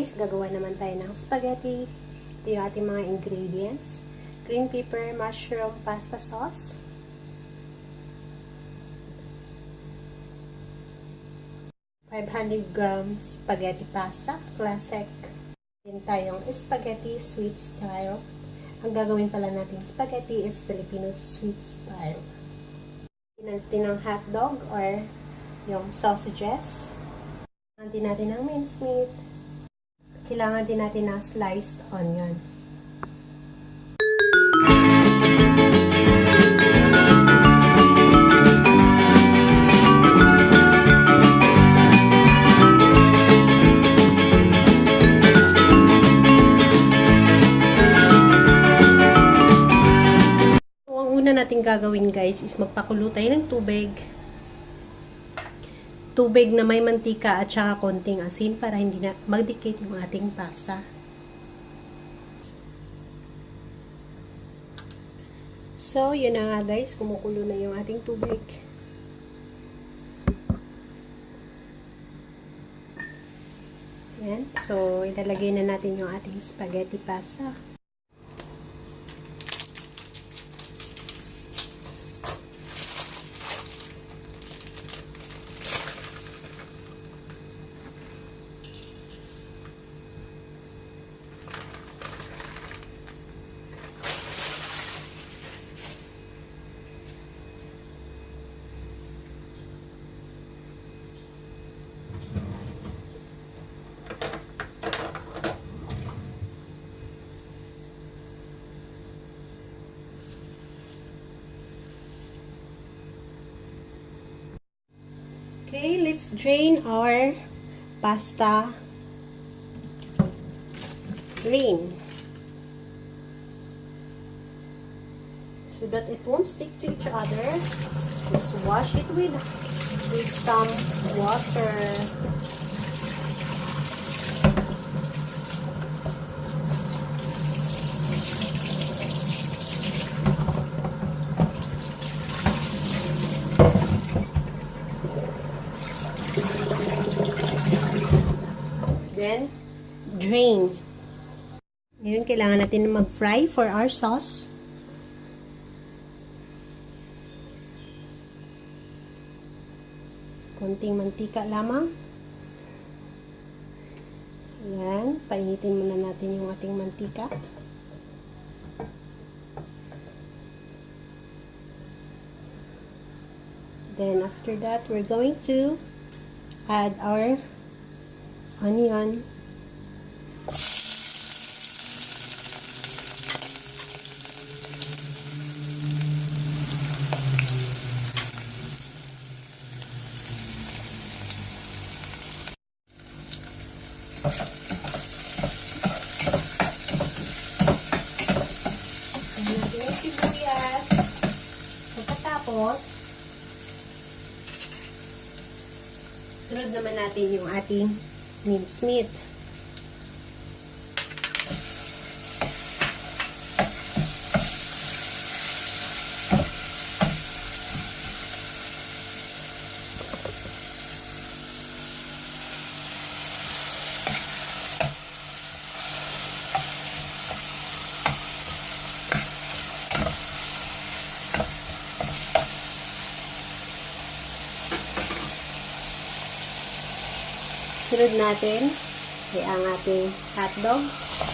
guys, gagawa naman tayo ng spaghetti. Ito yung ating mga ingredients. Green pepper, mushroom, pasta sauce. ₱500 grams spaghetti pasta, classic. Din tayong spaghetti sweet style. Ang gagawin pala natin spaghetti is Filipino sweet style. Natin ng hotdog or yung sausages. Kailangan din natin ng mincemeat. Kailangan din natin ng sliced onion. So, ang una natin gagawin guys is magpakulo tayo ng tubig. Tubig na may mantika at saka konting asin para hindi na magdikit yung ating pasta. So, yun na nga guys, kumukulo na yung ating tubig. Yan. So, ilalagay na natin yung ating spaghetti pasta. Okay, let's drain our pasta drain so that it won't stick to each other. Let's wash it with some water. Then, drain. Ngayon, kailangan natin mag-fry for our sauce. Konting mantika lamang. Ayan, painitin muna natin yung ating mantika. Then, after that, we're going to add our onion. Natin yung sibuyas. Pagkatapos, sunod naman natin yung ating mincemeat. Sunod natin ay ang ating hotdogs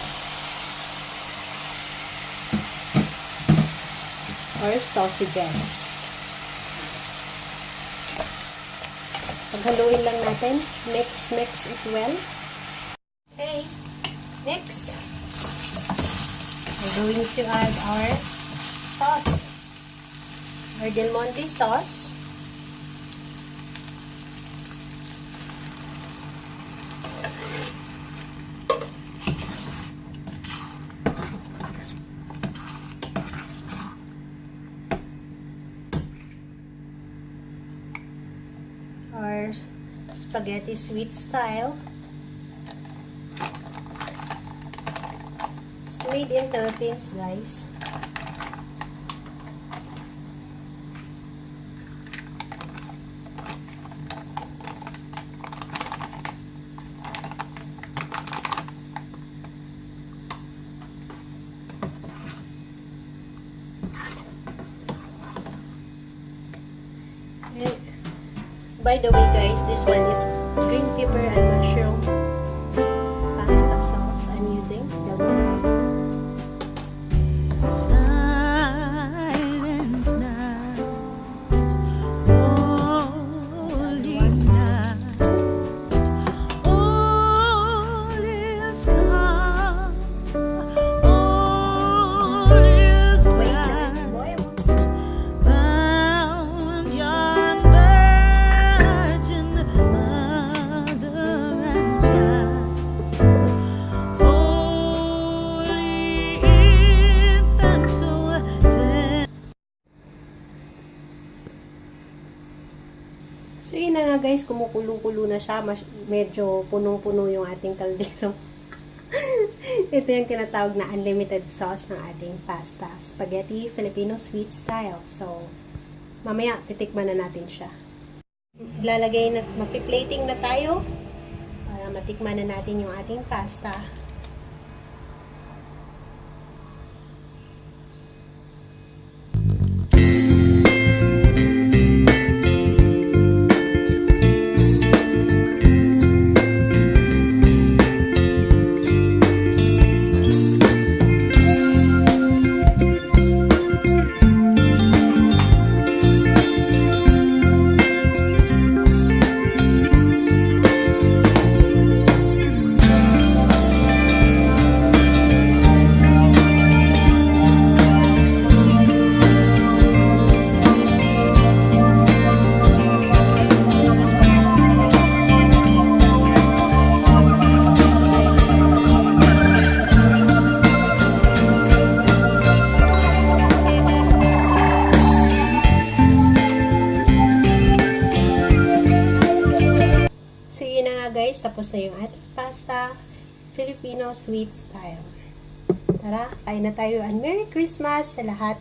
or sausages. Paghaluin lang natin, mix it well. Okay, next, we're going to add our sauce, our Del Monte sauce. Our spaghetti sweet style. It's made in Philippines, guys. By the way guys, this one is green pepper and mushroom pasta sauce I'm using. Silent night, holy night, all is calm, all is Wait, let's bright. boil. Round yon virgin mother and child, holy infant, so tender. So yun na nga guys, kumukulo-kulo na siya. Medyo punong-puno yung ating kaldero. Ito yung tinatawag na unlimited sauce ng ating pasta. Spaghetti Filipino sweet style. So, mamaya titikman na natin siya. Magpi-plating na tayo para matikman na natin yung ating pasta. So yun na nga guys, tapos na yung ating pasta Filipino sweet style. Tara, kain na tayo and Merry Christmas sa lahat.